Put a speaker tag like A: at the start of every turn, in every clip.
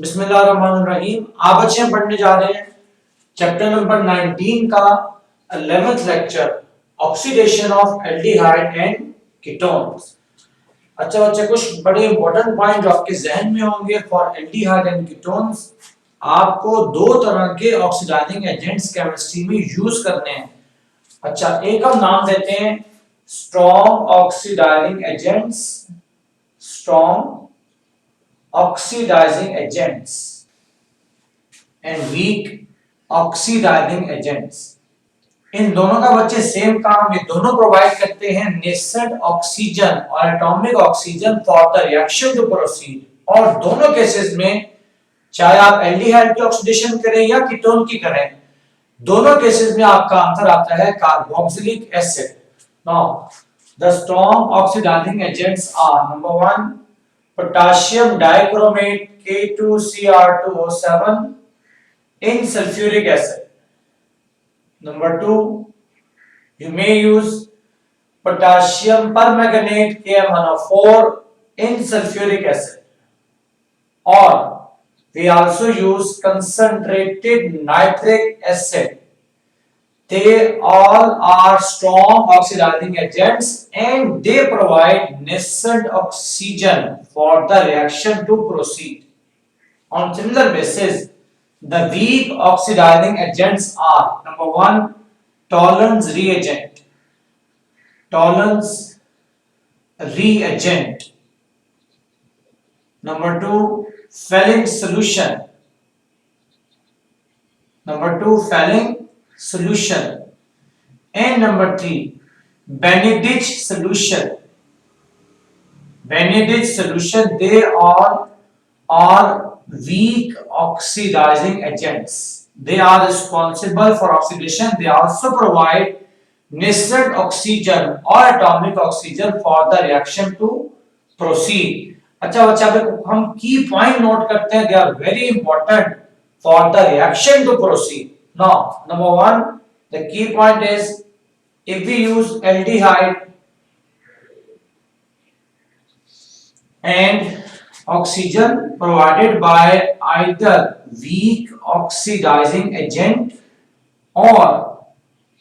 A: बिस्मिल्लाहिर्रहमानिर्रहीम। आप बच्चे पढ़ने जा रहे हैं चैप्टर नंबर 19 का 11th lecture, oxidation of aldehyde and ketones. अच्छा बच्चे, कुछ बड़े इंपॉर्टेंट पॉइंट जो आपके जहन में होंगे फॉर एल्डिहाइड एंड कीटोन्स। आपको दो तरह के ऑक्सीडाइजिंग एजेंट्स केमिस्ट्री में यूज करने हैं। अच्छा, एक हम नाम देते हैं strong oxidizing agents, strong oxidizing agents and weak oxidizing agents। इन दोनों का बच्चे सेम काम, ये दोनों प्रोवाइड करते हैं नेसेंट ऑक्सीजन और atomic oxygen for the reaction to proceed. और दोनों केसेस में चाहे आप एल्डिहाइड की ऑक्सीडेशन करें या कीटोन की करें, दोनों केसेस में आपका आंसर आता है carboxylic acid. Now the strong oxidizing agents are number 1 potassium dichromate K2Cr2O7 in sulfuric acid. Number 2, you may use potassium permanganate KMnO4 in sulfuric acid, or we also use concentrated nitric acid. They all are strong oxidizing agents and they provide nascent oxygen for the reaction to proceed. On similar basis, the weak oxidizing agents are number 1 Tollens reagent, Tollens reagent. Number 2 Fehling solution, number 2 Fehling solution, and number 3 Benedict's solution, Benedict's solution. They all are weak oxidizing agents. They are responsible for oxidation. They also provide nascent oxygen or atomic oxygen for the reaction to proceed. अच्छा बच्चा, हम की point note करते हैं, they are very important for the reaction to proceed. Now number 1, the key point is if we use aldehyde and oxygen provided by either weak oxidizing agent or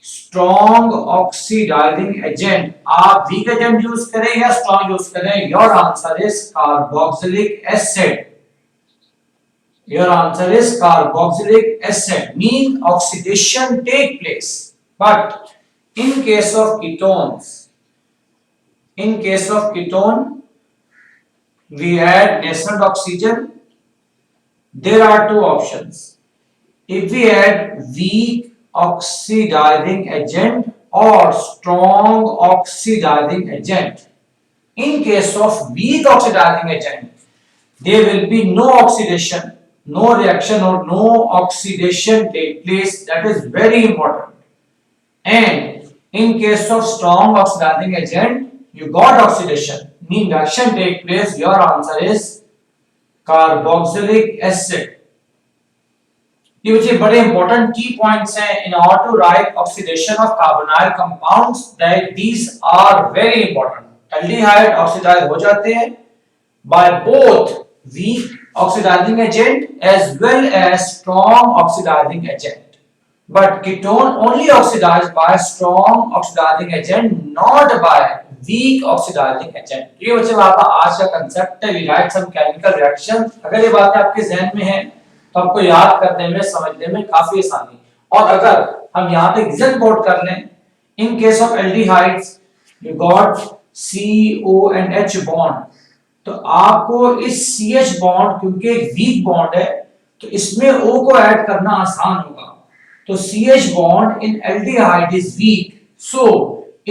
A: strong oxidizing agent, आप weak agent use करें या strong use करें, your answer is carboxylic acid. Your answer is carboxylic acid, mean oxidation take place. But in case of ketones, in case of ketone, we add nascent oxygen. There are two options. If we add weak oxidizing agent or strong oxidizing agent, in case of weak oxidizing agent, there will be no oxidation, no reaction or no oxidation take place. That is very important. And in case of strong oxidizing agent, you got oxidation, mean reaction take place. Your answer is carboxylic acid. ये बच्चे बड़े important key points हैं in order to write oxidation of carbonyl compounds, that these are very important. Aldehyde oxidize हो जाते हैं by both weak oxidizing agent as well as strong oxidizing agent, but ketone only oxidized by strong oxidizing agent, not by weak oxidizing agent. ये बच्चे आपका आज का concept है। We write some chemical reaction. अगर ये बातें आपके जहन में है तो आपको याद करने में, समझने में काफी आसानी। और अगर हम यहाँ पे रीजन कोट कर लें, in case of aldehydes you got CO and H bond, तो आपको इस CH बॉन्ड, क्योंकि एक वीक बॉन्ड है, तो इसमें O को ऐड करना आसान होगा। तो CH bond in aldehyde is weak, so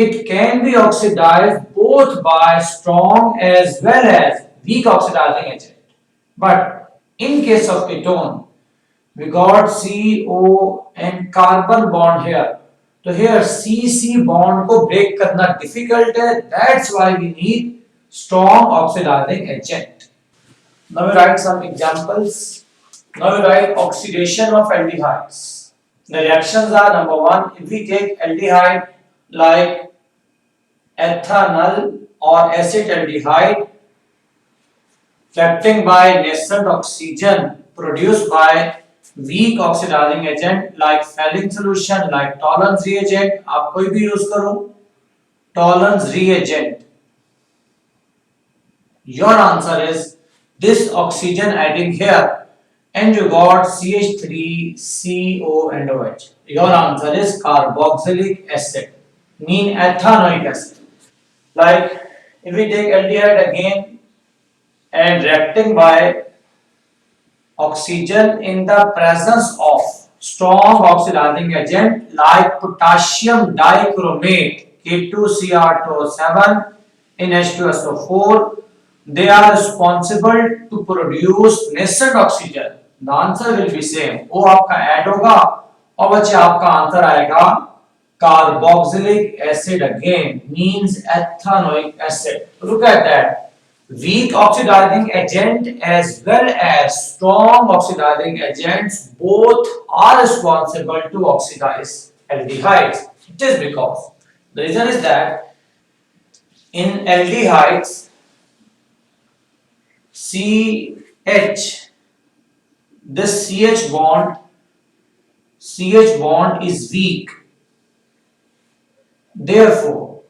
A: it can be oxidized both by strong as well as weak oxidizing agent. But in case of ketone, we got CO and carbon bond here. So here CC bond को break करना difficult है. That's why we need strong oxidizing agent. Now we write some examples. Now we write oxidation of aldehydes. The reactions are number 1, if we take aldehyde like ethanol or acetaldehyde, reacting by nascent oxygen produced by weak oxidizing agent like Fehling solution, like Tollens reagent. आप कोई भी use करो, Tollens reagent. Your answer is this oxygen adding here, and you got CH3CO and OH. Your answer is carboxylic acid, mean ethanoic acid. Like if we take aldehyde again and reacting by oxygen in the presence of strong oxidizing agent like potassium dichromate K2Cr2O7 in H2SO4, they are responsible to produce nascent oxygen. The answer will be same. वो आपका add होगा और बच्चे आपका answer आएगा carboxylic acid again, means ethanoic acid. Look at that. Weak oxidizing agent as well as strong oxidizing agents both are responsible to oxidize aldehydes. It is because the reason is that in aldehydes CH, this CH bond is weak. Therefore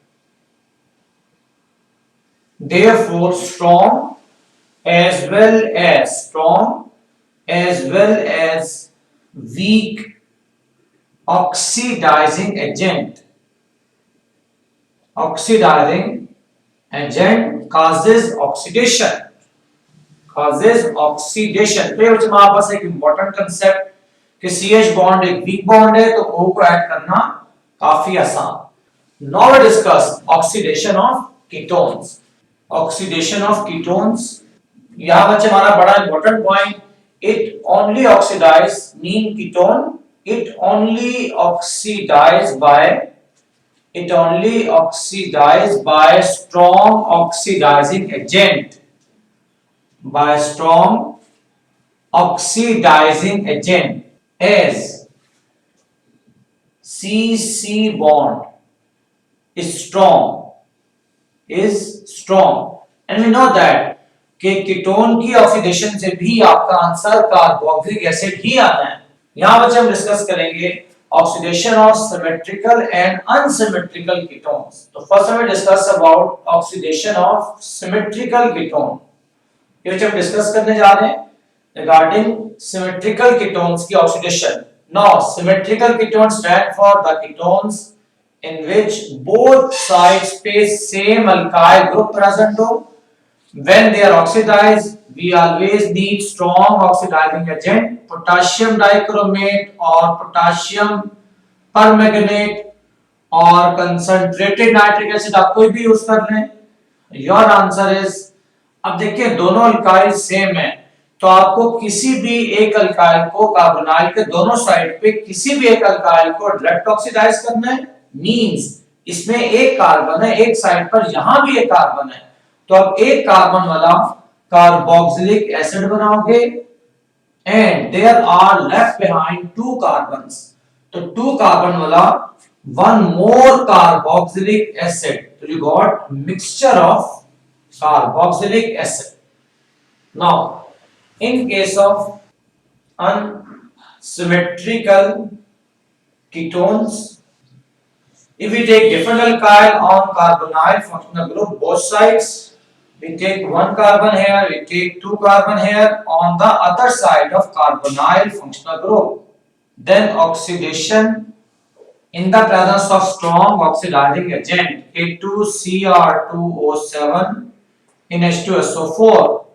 A: strong as well as weak oxidizing agent causes oxidation. तो ये हमारे पास एक important concept कि CH bond एक weak bond है तो O को add करना काफी आसान. Now we discuss oxidation of ketones. Oxidation of ketones. यहाँ बच्चे हमारा बड़ा important point, it only oxidize mean ketone, it only oxidize by strong oxidizing agent. By strong oxidizing agent as CC bond is strong and we know that कि ketone की oxidation से भी आपका answer carboxylic acid ही आना है. यहां बच्चे हम डिस्कस करेंगे oxidation of symmetrical and unsymmetrical ketones. तो फर्स्ट हमें discuss about oxidation of symmetrical ketone. ये हम डिस्कस करने जा रहे हैं रिगार्डिंग सिमेट्रिकल कीटोन्स की oxidation. Now symmetrical ketones stand for the ketones in which both sides face same alkyl group present हो. When they are oxidized, we always need strong oxidizing agent, potassium dichromate or potassium permanganate और concentrated nitric acid आप कोई भी use कर लें. Your answer is, अब देखिए दोनों अल्काइल सेम है तो आपको किसी भी एक अल्काइल को कार्बोनाइल के दोनों साइड पे किसी भी एक अल्काइल को डायरेक्ट ऑक्सीडाइज करना है. मींस इसमें एक कार्बन है, एक साइड पर यहां भी एक कार्बन है तो अब एक कार्बन वाला कार्बोक्सिलिक एसिड बनाओगे and there are left behind two carbons. तो टू कार्बन वाला वन मोर कार्बोक्सिलिक एसिड, तो you got mixture of carboxylic acid. Now in case of unsymmetrical ketones, if we take different alkyl on carbonyl functional group both sides, we take one carbon here, we take two carbon here on the other side of carbonyl functional group, then oxidation in the presence of strong oxidizing agent K2Cr2O7 in H2SO4.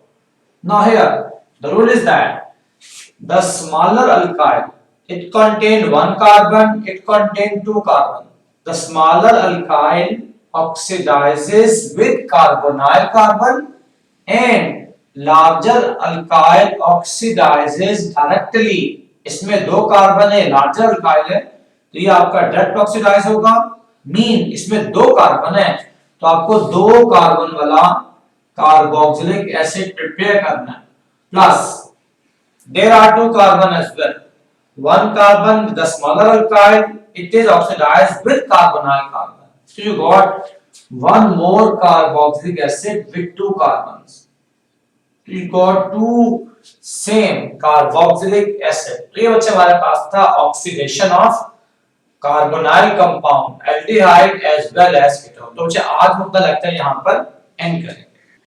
A: Now here the rule is that the smaller alkyl, it contain one carbon, it contain two carbon. The smaller alkyl oxidizes with carbonyl carbon and larger alkyl oxidizes directly. इसमें दो carbon है, larger alkyl है तो ये आपका direct oxidise होगा. Mean इसमें दो कार्बन है तो आपको दो कार्बन वाला carboxylic acid prepare करना है. Plus there are two carbon as well. One carbon with the smaller alkyl, it is oxidized with carbonyl carbon. So you got one more carboxylic acid with two carbons. we got two same carboxylic acid. तो ये बच्चे हमारे पास था oxidation of carbonyl compound aldehyde as well as ketone. तो बच्चे आज मुद्दा लगता है यहाँ पर एंड करें।